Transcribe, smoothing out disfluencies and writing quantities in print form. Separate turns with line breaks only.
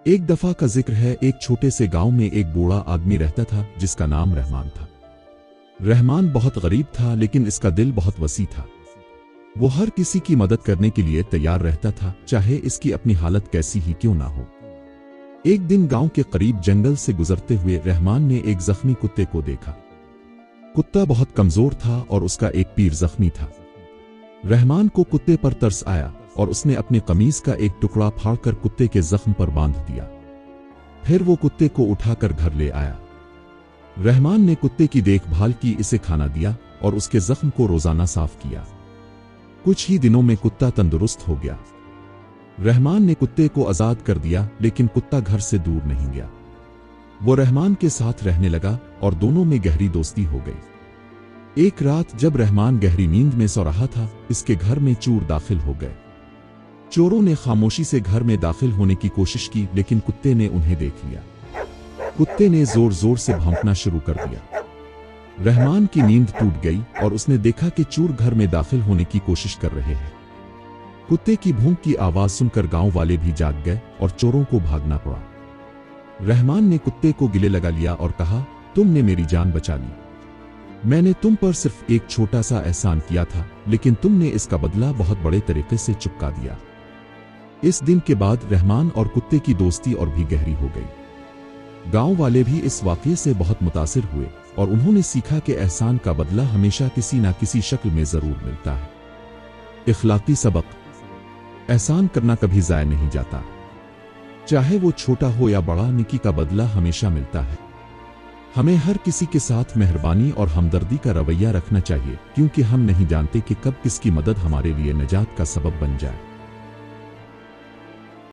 एक दफा का जिक्र है, एक छोटे से गांव में एक बूढ़ा आदमी रहता था जिसका नाम रहमान था। रहमान बहुत गरीब था, लेकिन इसका दिल बहुत वसी था। वो हर किसी की मदद करने के लिए तैयार रहता था, चाहे इसकी अपनी हालत कैसी ही क्यों ना हो। एक दिन गांव के करीब जंगल से गुजरते हुए रहमान ने एक जख्मी कुत्ते को देखा। कुत्ता बहुत कमजोर था और उसका एक पैर जख्मी था। रहमान को कुत्ते पर तरस आया और उसने अपनी कमीज का एक टुकड़ा फाड़कर कुत्ते के जख्म पर बांध दिया। फिर वो कुत्ते को उठाकर घर ले आया। रहमान ने कुत्ते की देखभाल की, इसे खाना दिया और उसके जख्म को रोजाना साफ किया। कुछ ही दिनों में कुत्ता तंदुरुस्त हो गया। रहमान ने कुत्ते को आजाद कर दिया, लेकिन कुत्ता घर से दूर नहीं गया। वो रहमान के साथ रहने लगा और दोनों में गहरी दोस्ती हो गई। एक रात जब रहमान गहरी नींद में सो रहा था, इसके घर में चोर दाखिल हो गए। चोरों ने खामोशी से घर में दाखिल होने की कोशिश की, लेकिन कुत्ते ने उन्हें देख लिया। कुत्ते ने जोर जोर से भौंकना शुरू कर दिया। रहमान की नींद टूट गई और उसने देखा कि चोर घर में दाखिल होने की कोशिश कर रहे हैं। कुत्ते की भौंक की आवाज सुनकर गांव वाले भी जाग गए और चोरों को भागना पड़ा। रहमान ने कुत्ते को गिले लगा लिया और कहा, तुमने मेरी जान बचा ली। मैंने तुम पर सिर्फ एक छोटा सा एहसान किया था, लेकिन तुमने इसका बदला बहुत बड़े तरीके से चुका दिया। इस दिन के बाद रहमान और कुत्ते की दोस्ती और भी गहरी हो गई। गांव वाले भी इस वाकये से बहुत मुतासिर हुए और उन्होंने सीखा कि एहसान का बदला हमेशा किसी न किसी शक्ल में जरूर मिलता है। इखलाकी सबक: एहसान करना कभी ज़ाया नहीं जाता, चाहे वो छोटा हो या बड़ा, नेकी का बदला हमेशा मिलता है। हमें हर किसी के साथ मेहरबानी और हमदर्दी का रवैया रखना चाहिए, क्योंकि हम नहीं जानते कि कब किसकी मदद हमारे लिए निजात का सबब बन जाए।